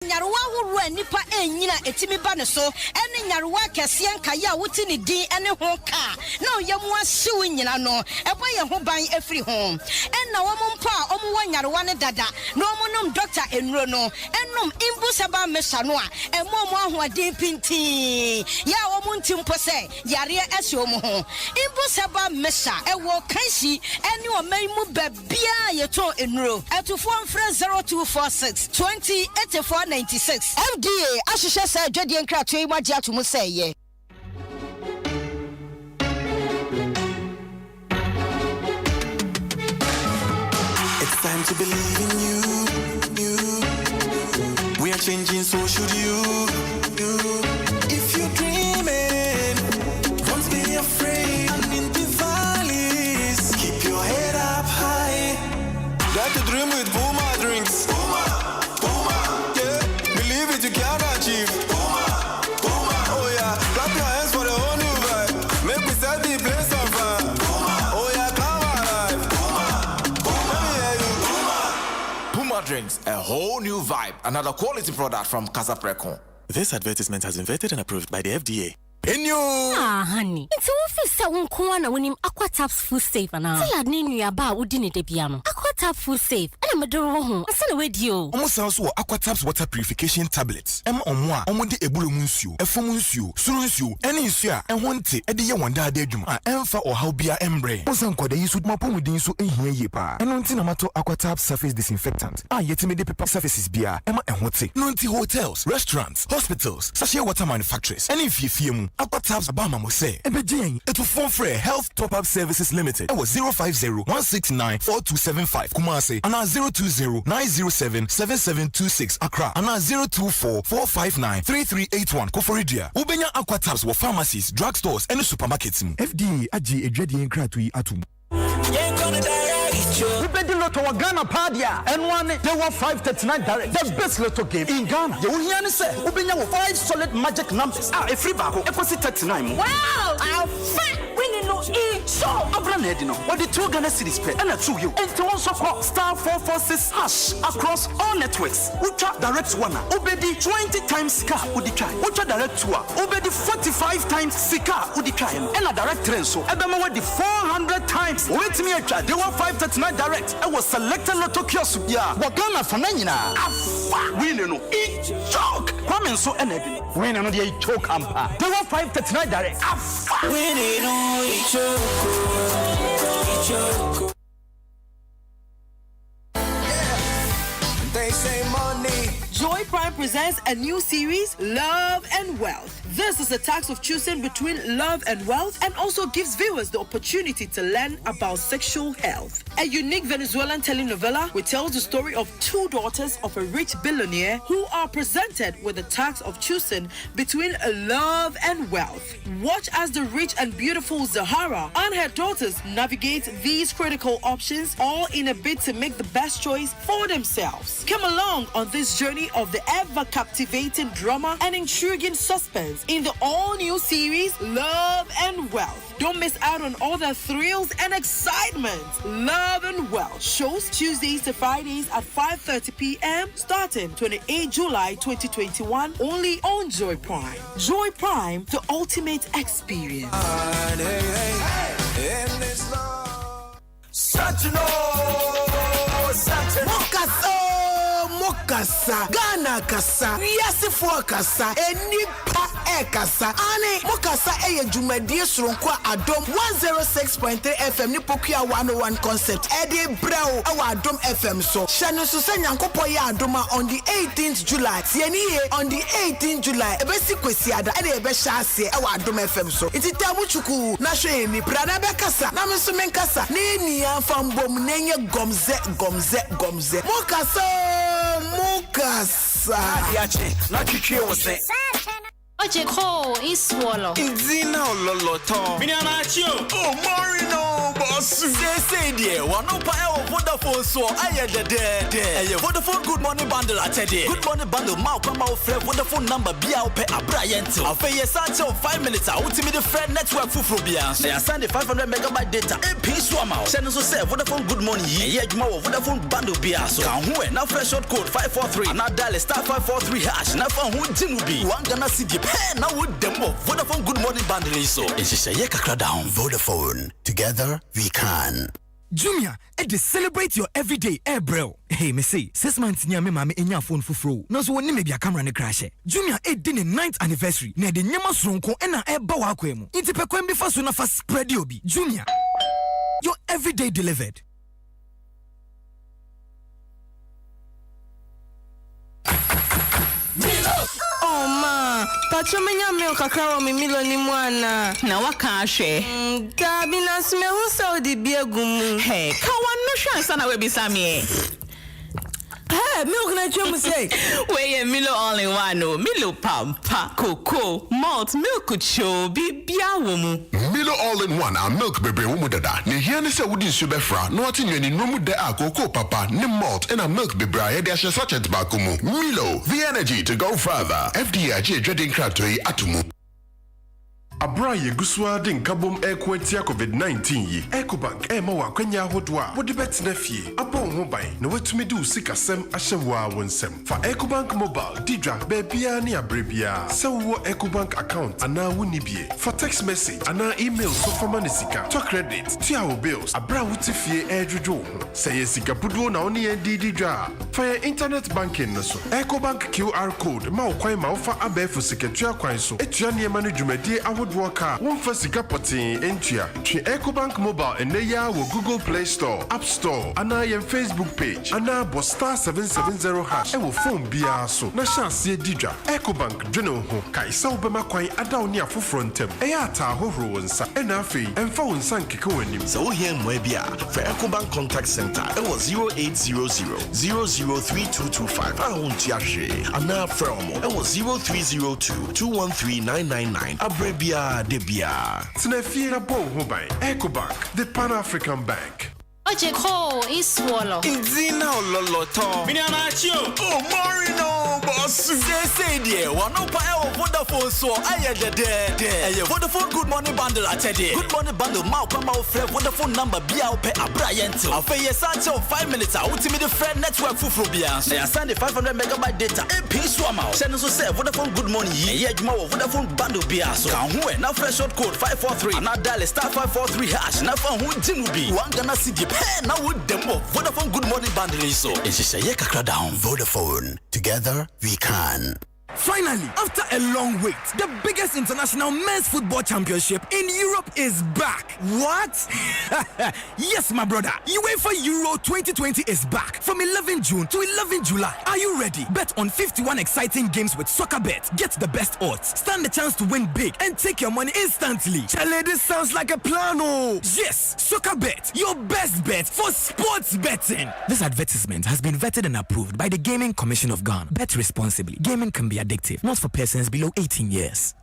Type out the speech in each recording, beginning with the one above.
Nyaruwa huru nipa enyina etimi ba ne so ene nyaruwa kese nka ya wuti ne din ene ho ka na oyemu ahyew nyina no ebo ye ho ban afiri ho enna wo mpa omu wa nyaruwa ne dada na omunum Dr. Enuro no enum imbusaba mesha no a emomu ahoden pinti ya wo muntimpo se yare ahye omu ho imbusaba mesha ewo kanshi ene omaimu babia yeto Enuro atufo mfre 0246 208496 FDA ashisha say dwedie nkrato yi magye atomu say ye. It's time to believe in you. We are changing, so should you. If you're dreaming, don't be afraid. And in the valleys, keep your head up high. Got to dream with Puma drinks. Puma, yeah. Believe it, you can achieve. Puma, oh yeah. Clap your hands for the whole new vibe. Make we set the place on fire. Oh yeah, come alive. Let me hear you. Puma drinks, a whole new vibe. Another quality product from Casa Precon. This advertisement has been vetted and approved by the FDA. Honey. It's office sa unkuwa na unim Aquataps Food Safe ana. Sila ninu ya ba udini debiano. Aquatap Food Safe. Ana medoro ho. Asana wedio. Omo sanso wo Aquataps water purification tablets. Omwa omode ebulu munsuo, efom nsuo, suru nsuo, ene nsuo a ehonte ede ye wanda ade adwuma a emfa ohaw bia embre. Osan kwada yisu mapomudin so ehia ye pa. Eno nti na mato Aquataps surface disinfectant. Yetime de paper surfaces bia ema ehonte. No nti hotels, restaurants, hospitals, sachet water manufacturers. Ene fiefie mu Aquataps abama mo say ebejen eto phone free Health Top Up Services Limited. Ewo 050-169-4275 Kumasi and 020-907-7726 Accra and 024-459-3381 Koforidia. Ubenya Aquataps wo pharmacies, drugstores and supermarkets. FDA aji edwedi nkratu yi atum. We bet the lotto of Ghana Padia and one they were 539 direct. The best lotto game in Ghana. You will hear me say, Ubenya 5 solid magic numbers. A free bako, equity 39. Wow! I'll fight winning no each. So, Abranedino, what the 2 Ghana cities pay and a 2 you. And to also call star 446 hash across all networks. Ultra direct one. Ubedi 20 times car udika. Ultra direct tour. Ubedi 45 times sika udika. And a direct train so. Ebema with the 400 times. Wait me a try. They were 539 direct. I was selected lotto kiosk. Yeah. Wakana fananyina. Afa. Winning no each choke. Kwame so enedi. Winning no the choke ampa. They were 539 direct. Afa. Winning no each choke. They say money. Joy Prime presents a new series, Love and Wealth. This is a task of choosing between love and wealth and also gives viewers the opportunity to learn about sexual health. A unique Venezuelan telenovela which tells the story of 2 daughters of a rich billionaire who are presented with the task of choosing between love and wealth. Watch as the rich and beautiful Zahara and her daughters navigate these critical options, all in a bid to make the best choice for themselves. Come along on this journey of the ever-captivating drama and intriguing suspense in the all-new series, Love and Wealth. Don't miss out on all the thrills and excitement. Love and Wealth shows Tuesdays to Fridays at 5:30 p.m. starting 28 July 2021 only on Joy Prime. Joy Prime, the ultimate experience. Mokasa, Ghana kasa, Yasifo kasa, Enipa kasa, Ane Mokasa Jumadi Srunkwa Adom 106.3 FM Nipokia 101 concept, Eddie Brow, our Adom FM so. Shanu Susan Kopoya Adoma on the 18th July, Sieni on the 18th July, Ebesi Kwesiada, Ebe Shasi, our Adom FM so. It's Tamuchuku, Nashe ni Prana Bekasa, Namasumen Kasa, Nini from Bom Nenya Gomze. Mokasa. Yache, na kiki wose. Oje ko iswolo. Inzina ololoto. Minyana chio. Oh, Marino, Say dear, one no pa Vodafone so I the Vodafone Good Morning Bundle at Good Morning Bundle Mao come out friend Vodafone number Bia pe Abrianto. I pay a search of 5 minutes out to me the friend network for Bia. So I send the 500 megabyte data and pay swam out. Send us say Vodafone Good Morning ye more Vodafone Bundle Bia so can who now fresh short code 543 now dial *543 hash now for who Jim be one gonna see the pen now with them Vodafone Good Morning Bundle so it's just a yeka down Vodafone, together we can. Jumia, and celebrate your everyday air bro. Hey, me say 6 months near me mama in your phone for fro. No so when me be a camera ne crash. Jumia 9th anniversary. Na de nyama sonko and na eba wa kwemu. Inti pe kwem bifa so na fa spread you be. Jumia, your everyday delivered. Oh ma, pachomenya milk kakra mi milo ni mwana. Na waka ahwe. Gabi na sme hu saudi biegumu. Hey, ka wanno hwansa na we bisame. Hey, milk na chemu say. We Milo all in one no. Milo pampa, cocoa, malt, milk cho bibia wo mu. Milo all in one a milk bebe wo mu dada. Ne hia ne se wodi nsu befra. No ati nwani no mu de a cocoa papa, ne malt and a milk bebe a de ahye sachet ba komu. Milo, the energy to go further. FDA age dreading kratoi atumu. Abra yeguswa de nkabom ekwatia COVID-19 yi. Ecobank ma wa kwanya hodwa. Wode betena fie. Abon ho ban na watumi de usikasem ahyewa wonsem. Fa Ecobank mobile didra bebia ne abrebia. Se wo Ecobank account ana woni bie. For text message ana email so forma ne sika. To credit, to our bills. Abra wuti fie edwodwo ho. Se ye sika pudo na oni didra. For your internet banking no so. Ecobank QR code ma okwan ma ofa abefu siketua kwan so. Etua ne ma no dwumadi Walker, one for Sika Potin, Entia, Ecobank Mobile, and Neya will Google Play Store, App Store, and I am Facebook page, and now star 770 hash, and will phone BR so. Nasha see Didra, Ecobank, General Ho, Kaisa Obama Quai, Adawnia for frontem, Eata Horo and Sa, and Afi, and phone San Kiko and him. So here, Mwebia, for Ecobank Contact Center, it was 0800-003225. I won't yashe, and now Fermo, it was 0302-213-999. Abrebia. Debia. Snefira Bo Hobai, Ecobank, the Pan African Bank. Oje ko iswolo. Inzina loloto. Minianacho. Oh Marino boss. Say dear, one no pa Vodafone so I the Vodafone Good Morning Bundle at Good Morning Bundle Mao come out friend Vodafone number Bia pe Abrianto. I pay a search of 5 minutes out to me the friend network for Bia. So I send the 500 megabyte data and pay swam out. Send us say Vodafone Good Morning ye more Vodafone Bundle Bia so can who now fresh short code 543 now dial *543 hash now for who Jim be one gonna see the now with them Vodafone Good Morning Bundle so it's just a yeka down. Vodafone, together we can. Finally, after a long wait, the biggest international men's football championship in Europe is back. What? Yes, my brother. UEFA Euro 2020 is back from 11 June to 11 July. Are you ready? Bet on 51 exciting games with SoccerBet. Get the best odds. Stand the chance to win big and take your money instantly. Chale, this sounds like a plan, oh. Yes, SoccerBet, your best bet for sports betting. This advertisement has been vetted and approved by the Gaming Commission of Ghana. Bet responsibly. Gaming can be addictive, not for persons below 18 years.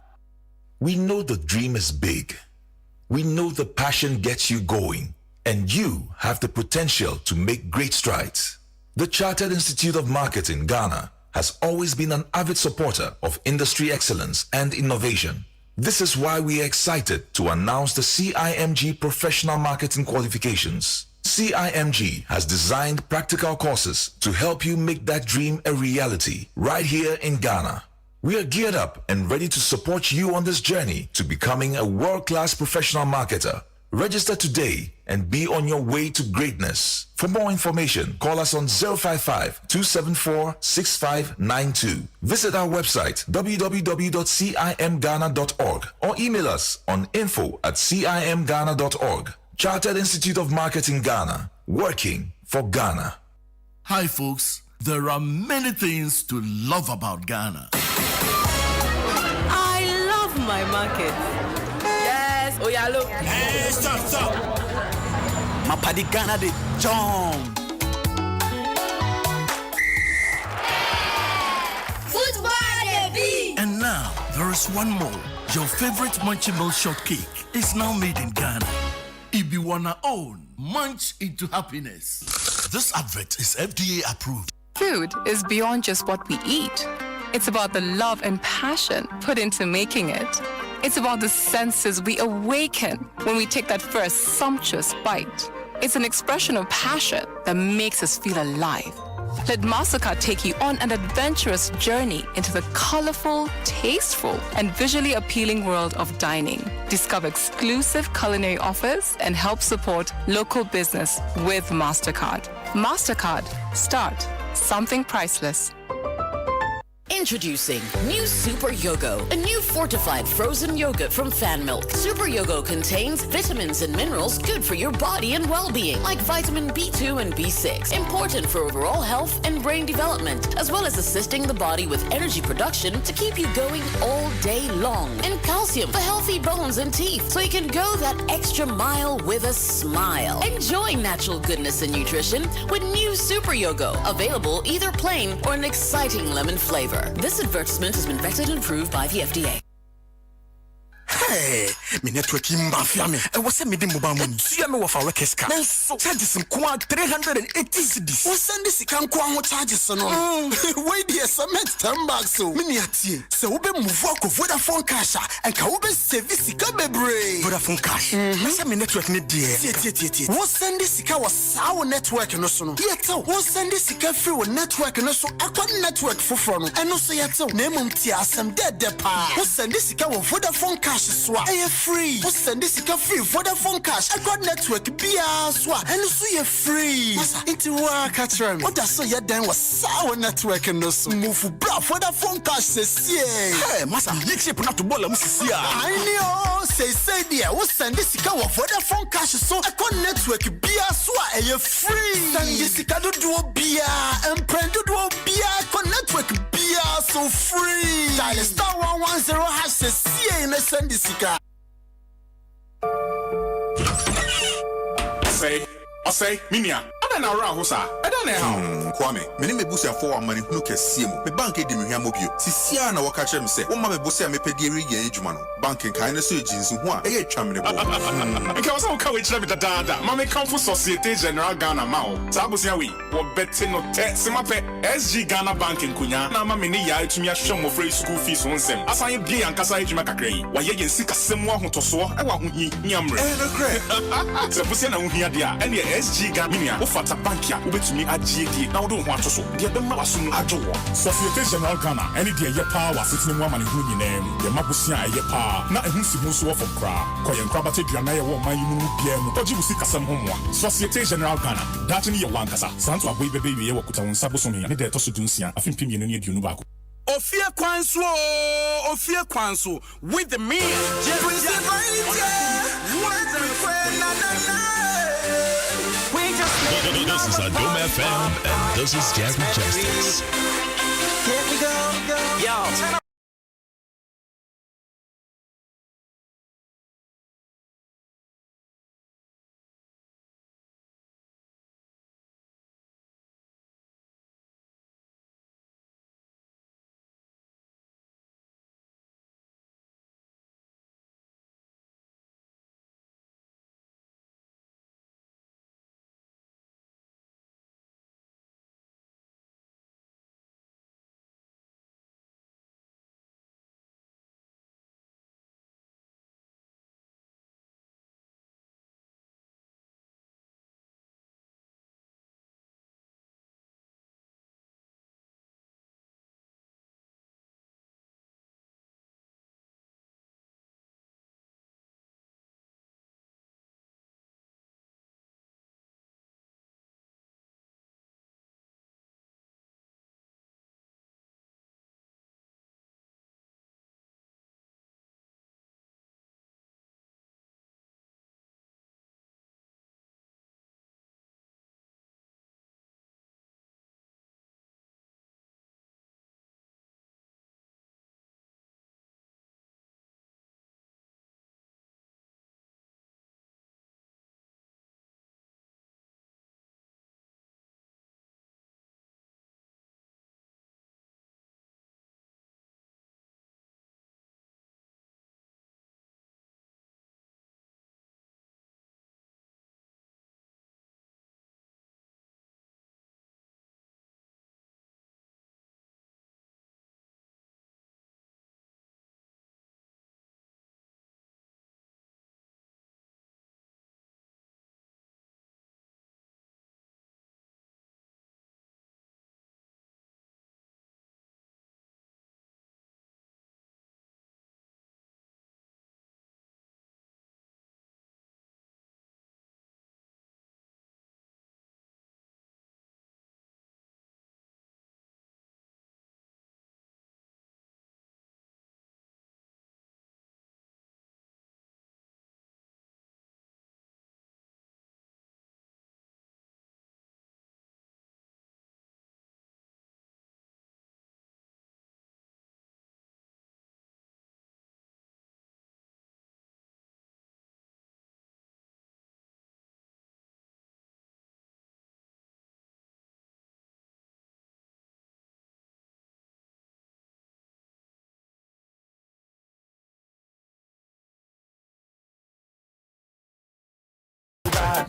We know the dream is big. We know the passion gets you going, and you have the potential to make great strides. The Chartered Institute of Marketing, Ghana, has always been an avid supporter of industry excellence and innovation. This is why we are excited to announce the CIMG Professional Marketing Qualifications. CIMG has designed practical courses to help you make that dream a reality right here in Ghana. We are geared up and ready to support you on this journey to becoming a world-class professional marketer. Register today and be on your way to greatness. For more information, call us on 055-274-6592. Visit our website www.cimghana.org or email us on info@cimghana.org. Chartered Institute of Marketing Ghana, working for Ghana. Hi folks, there are many things to love about Ghana. I love my market. Yes, Oyalo. Hey, stop. Mapadi Ghana de John. Football baby. And now, there is one more. Your favorite Munchie Milk shortcake is now made in Ghana. Ibiwana own. Munch into happiness. This advert is FDA approved. Food is beyond just what we eat. It's about the love and passion put into making it. It's about the senses we awaken when we take that first sumptuous bite. It's an expression of passion that makes us feel alive. Let Mastercard take you on an adventurous journey into the colorful, tasteful, and visually appealing world of dining. Discover exclusive culinary offers and help support local business with Mastercard. Mastercard. Start something priceless. Introducing new Super Yogo, a new fortified frozen yogurt from Fan Milk. Super Yogo contains vitamins and minerals good for your body and well-being, like vitamin B2 and B6, important for overall health and brain development, as well as assisting the body with energy production to keep you going all day long. And calcium for healthy bones and teeth, so you can go that extra mile with a smile. Enjoy natural goodness and nutrition with new Super Yogo, available either plain or an exciting lemon flavor. This advertisement has been vetted and approved by the FDA. Hey, me network in mafia me. I was sending mobile money. See me with our keska. So charges some 380 cedis. We send this can kwa charges no. Wait there cement 10 bags so. Me atie. So we be move work of Vodafone cash and ka we be service ka bebre. Vodafone cash. Me say me network ni there. Tie. We send this ka was our network no so no. Yet we send this ka free with network no so. Akwa network foforo no. Eno so yet na mum tie asem de pa. We send this ka with Vodafone cash swa e free. We send this ka free Vodafone cash. I got network bia swa and so you free. Masa into work catch me. What so you then was sour network no so. Move bra Vodafone cash says hey masa you chip not to ball musisi a. I know say there. We send this ka with Vodafone cash so I got network bia swa e free. Send this ka do bia and prend do bia got network bia so free. Dial *110 hash says send this ka. Say, Minia, I don't know how I don't know how. Kwame, many me busia for money who can see me. Bank edi me hamobio. Sisia na waka chem say, "O ma me busia me pedieri ye edwuma no." Banking kind so jeans ho a e twamene bo. Nka wasa o ka we kire me dada. Ma me come for Societe General Ghana ma o. Sa busia we, wo beti no te sema pe SG Ghana Banking kunya. Na ma me ni ya etumi ahwe mo free school fees ho nsem. Asan ye bia yankasa edwuma kakra yi. Wa ye yensi kasem ho ahotoso e wa ho hi nyamre. No cre. Se busia na ho hia dia. Ene SG Ghana Ufata Bankia, ubetumi AGD, now don't want to so. Dear Bema Sun Ajoa. Societe General Ghana, any dear Yepa was sitting one man in whom you name, the Mabusia Yepa, not a Hunsibusu of Kra, Koyan Krabate Dranaya, my Yunu, Ojibusi Kasam Homo, Societe General Ghana, Datini Yawankasa, Santo Away Baby, Yakuta, Sabusumi, and the Tosuduncia, I think Pimian and Yunubaku. Ofie Kwanso with the me. This is Adom FM, and this is Jazz Justice. Here we go. Yo.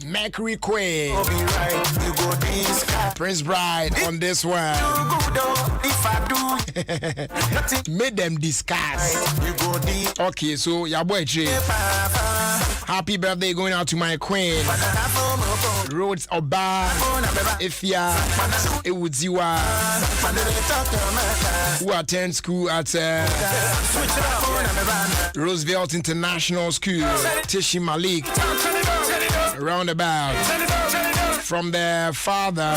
Mercury Queen. Go be right, you go this car. Prince Bride on this one. If I do, made them discuss. you go this. Okay, so your boy Jay. Happy birthday going out to my queen. Rhodes Oba, Ifya, Ewudziwa, who attend school at Roosevelt International School. Tishi Malik, roundabout. From their father,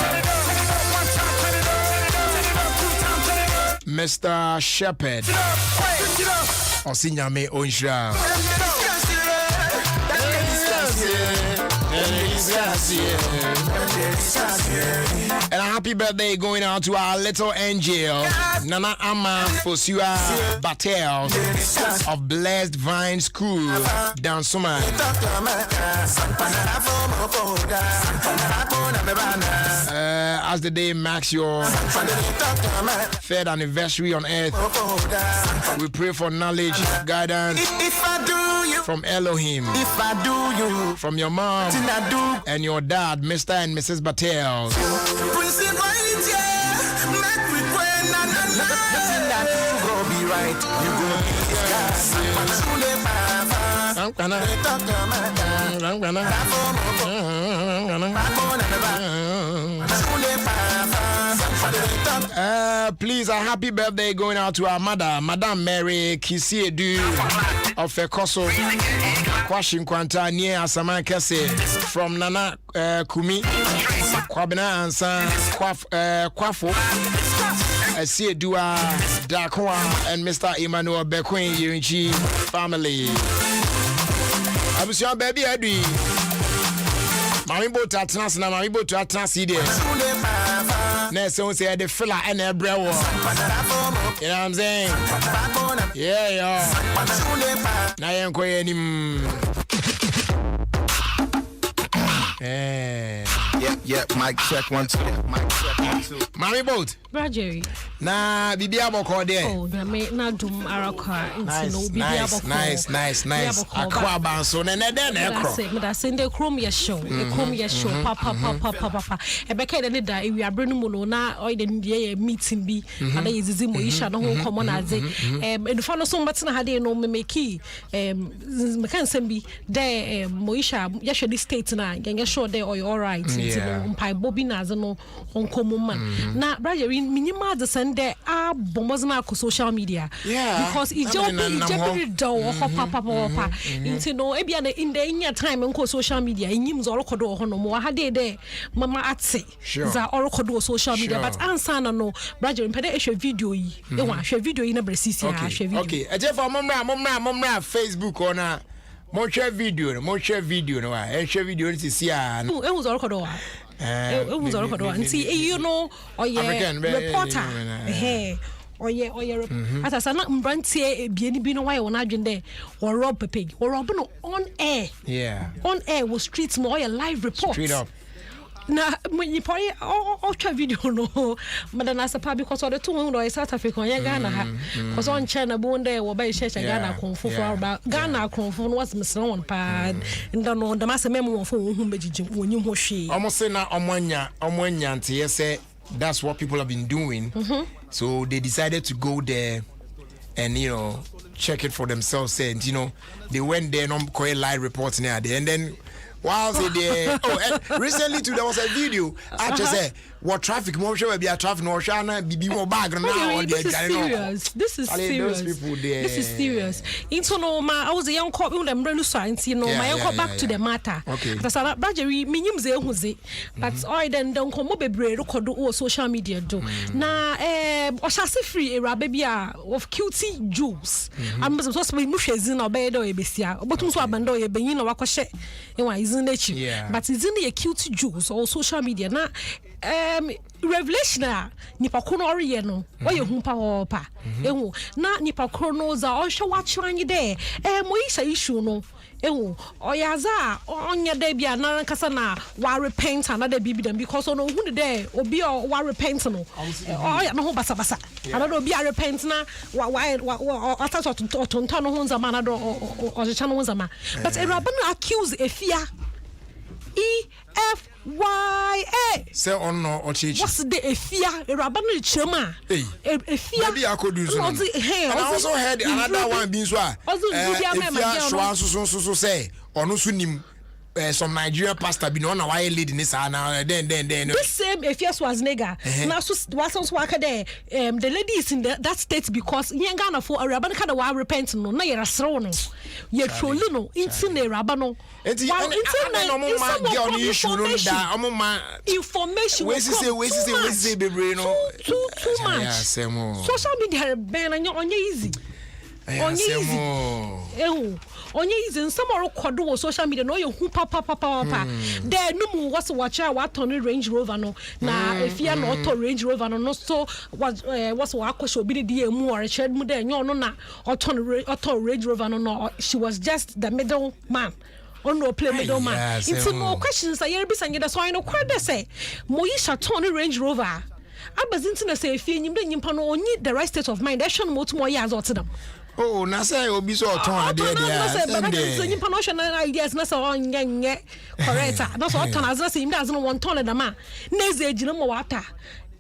Mr. Shepherd. Osinyame Onshra. And a happy birthday going out to our little angel, Nana Ama Fosua Batel of Blessed Vine School, down Suma. As the day marks your third anniversary on earth, we pray for knowledge, guidance from Elohim, from your mom and your dad, Mr. and Mrs. Batel. Please, a happy birthday going out to our mother, Madame Mary Kisiedu of Fekoso, Kwashin Kwanta near Asaman Kese, from Nana Kumi, Kwabena Ansa, Kwafo, Siedua, Dakwa, and Mr. Emmanuel Bequin Yunchi family. I was your baby, Eddie. Maribo to Atlas, and Maribo to Atlas, Nelson said the fella and a brew. You know what I'm saying? Yeah. Now I'm going Yep, mic check 1 2. Mic check 1 2. Mami boat. Brajeri. Na bibi aboko there. Oh, na me na dum araka. Nice. Akwa banso na den ekro. Me da sende chrome ye show. Chrome ye show. Papa. E be kai de da ewi abrenu mu no na oy de ndie meeting bi. Ada yizizi mo isha no ho komo na ze. Edufa no so mbatena ha de no me meki me kan sembi de mo isha ye hwe di state na ye sure de oy all right. Mpai bobi na ze no onkomo man. Na Brajeri minima the sende a bomozna ko social media. Because ijobi do papa. Into no ebia na in the time nko social media enyim zo orokodo ho no mo ha de mama atse za orokodo social media but answer no Brajeri mpede ehwe video yi e wa hwe video yi na bresisi a hwe video. Okay, eje for momra Facebook ona mo share video no wa e share video ni sisi a no e hu zo orokodo wa nti you know oye reporter oye atasa na mbrantie ebieni bi no why won adwende or rob pepe or rob no on air with streets mo oye live report straight up na mwenye pori o video no madana sapa because of the two no South Africa ya Ghana ha because on China bonde wo ba shesha Ghana konfofo ba Ghana konfofo no was mesra won pa nda no nda mase memo won fo hu begigi wonyi ho hwe almost na omanya nte yese that's what people have been doing. So they decided to go there and check it for themselves and they went there and quite live reports near there and then while they there recently too there was a video I just said what traffic more sure be a traffic no shana bibi mo bag now on this is serious this is serious into no ma I was a young cop with them brand new science my young back to the matter that's a Brajeri minim ze huze but then don't come bebre record o social media do na oshase free era baby of cutie jewels I'm supposed to be mushezi na obey do ebesia obotum so abando ye benyin na wakohye isn't it but isn't the cute jewels or social media na revelation nipa kono oriye no oye humpa hopa ehu na nipa kono za ohwe wachwanyi de moisha issue no ehu oyaza onya de bia na nkasa na wa repent na de bibi dem because ono hu de obi o wa repent no oya no ho basa ana obi a repent na wa atato tonto no ho nzama na do o jecha no nzama but eraba no accuse efia EFYA. Say on no ochichi. What's the Efia? Rabano Chema. Efia. Maybe I could do so. And I also heard another one being so. Efia so say or sunim. Some Nigerian pastor be known why lead in this now then this same Efia Schwarzenegger now was work there the lady is in that state because Yangana for a rabbin kind of while repent no na yera sro no ye trolling no into the rabbano information we say baby no too much social media ban on easy onye izi nsamo record wo social media no ye hu papa there no mu was watch what on Range Rover no na Efia no auto Range Rover no so was wa kwasho bi de emu or shed mu there no na auto Range Rover no she was just the middle man on no play middle man it's more questions I be saying that so I know quite say Moisha turn Range Rover abazinti na say Efia nyimde nyimpa no only the right state of mind that should mo to more years out to them. Oh, na say obi so ton ade dia. So you promotion ideas na so onye correct. Na so ton as na say im das no won ton da ma. Na ze ejina mo wata.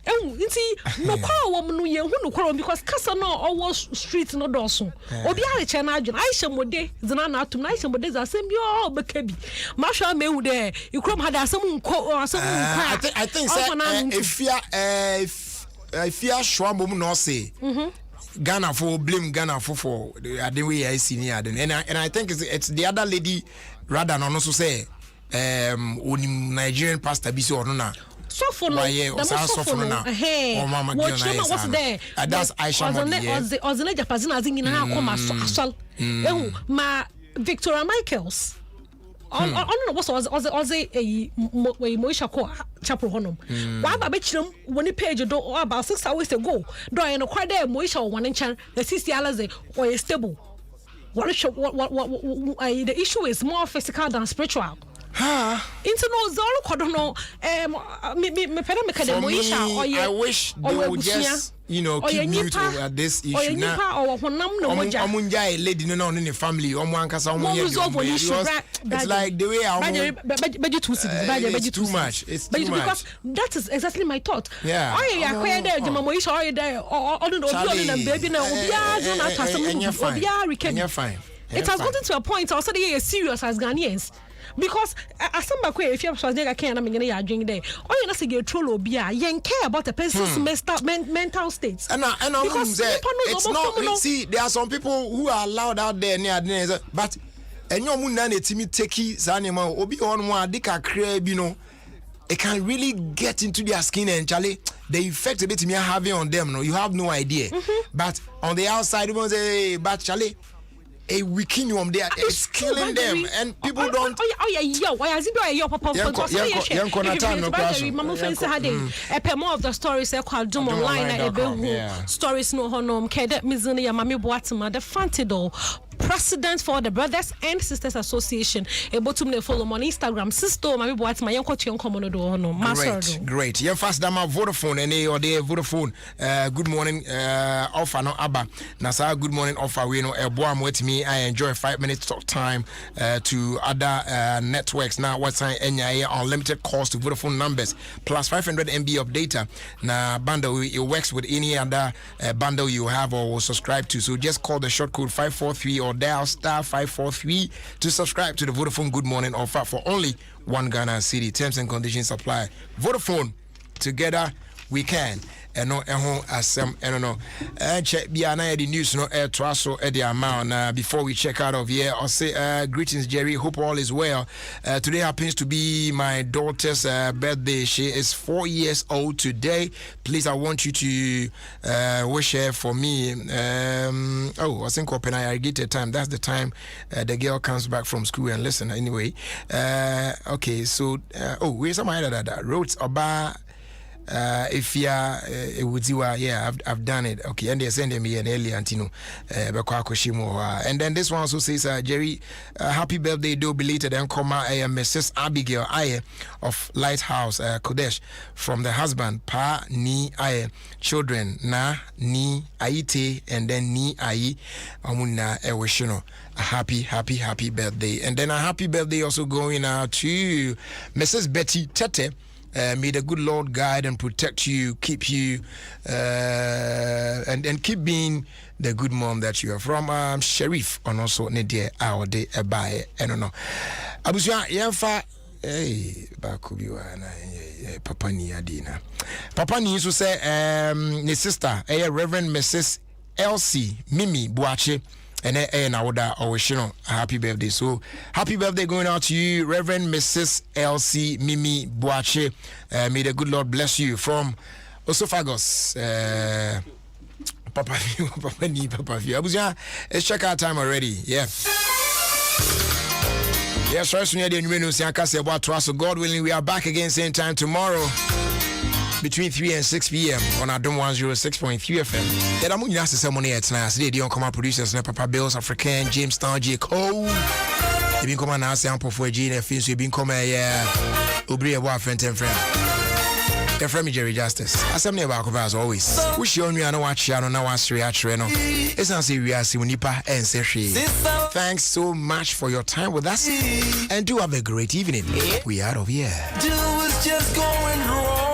Nti no kwa wo no ye hu no kwa because kasa no owo street no doso. Obi a che na adwun. Aisha mode zina na atum na Aisha mode za asem bi o beka bi. Ma hwa me hu de ikrom ha da asem nko asem nko. I think say if you shwa mom no say. Ghana for blame Ghana for the way I see near and I think it's the other lady rather than also say Nigerian pastor be so na so for no oh mama what's there that's Aisha Ozene Japazina azingina na akoma asol ma Victoria Michaels on was Moisha ko chapel honum wa ba bechiram woni page do about 6 hours ago do I no quite there Moisha one in chan the sister alaze or stable what the issue is more physical than spiritual into no zoro kodono me peda me kade Moisha I wish they would just keep mute at this issue now. Omunja lady no in the family. It's like the way it's too much. It's too much. Because that is exactly my thought. Yeah. It has gotten to a point also they are serious as Ghanaians. Because as somebody if you have I can't I'm drink there. Or you not say get troll obia, you care about a person's mental states. And it's not see there are some people who are allowed out there near but and your moon nane timi teki zanima obi on one dika crab it can really get into their skin and Charlie the effect a bit me having on them you have no idea. But on the outside you say but Charlie a weekend there it's killing them and people don't why has it been your papa more of the stories Adom online stories no honom kede mizuni ya mami boatima the fantido president for the Brothers and Sisters Association able to follow on Instagram sister mami boatima yanko chion do honom great yeah fast dama Vodafone and or the Vodafone good morning offer no aba nasa good morning offer we no eboam with me I enjoy 5 minutes of time to other networks now what's NIA unlimited calls to Vodafone numbers plus 500 MB of data na bundle it works with any other bundle you have or subscribe to so just call the short code 543 or dial star 543 to subscribe to the Vodafone Good Morning offer for only 1 Ghana cedi. Terms and conditions apply. Vodafone, together we can. No asem no check biana the news no air traso the amount before we check out of here I'll say greetings Jerry, hope all is well. Today happens to be my daughter's birthday. She is 4 years old today. Please I want you to wish her for me. I think open I get a time, that's the time the girl comes back from school and listen anyway. Okay, so where's some other that roads about if you are I've done it. Okay, and they send me an early antino and then this one also says Jerry, happy birthday do belated and comma Mrs. Abigail Aye of Lighthouse Kodesh from the husband Pa Ni Aye children Na Ni Aite and then Ni Aye Amuna Eweshino. A happy birthday. And then a happy birthday also going out to Mrs. Betty Tete. May the good Lord guide and protect you, keep you, and keep being the good mom that you are. From Sheriff and also Nedia our day by I don't know. Abusua Yanfa Bakubiwa Papa Ni Adina. Papa Ni used to say his sister, Reverend Mrs. Elsie Mimi Buache. And I would always, happy birthday. So, happy birthday going out to you, Reverend Mrs. Elsie Mimi Boache. May the good Lord bless you from Osophagus. Papa View. Let's check our time already. Yeah. Yes, right. So, God willing, we are back again same time tomorrow. Between 3 and 6 p.m. on Adom 106.3 FM. Then I'm going to ask the money at night. Today, the on-command producers, Papa Bills, African, James Town, J. Cole. You've been coming and sample for Jane and Fins. You've been coming, Ubri, a wife, and friend. The friend, Jerry Justice. As I'm never as always. Wish you on me, I know what you are, now what's reaction. It's not serious, Nipa and Seshi. Thanks so much for your time with us. And do have a great evening. We are out of here. Do is just going wrong.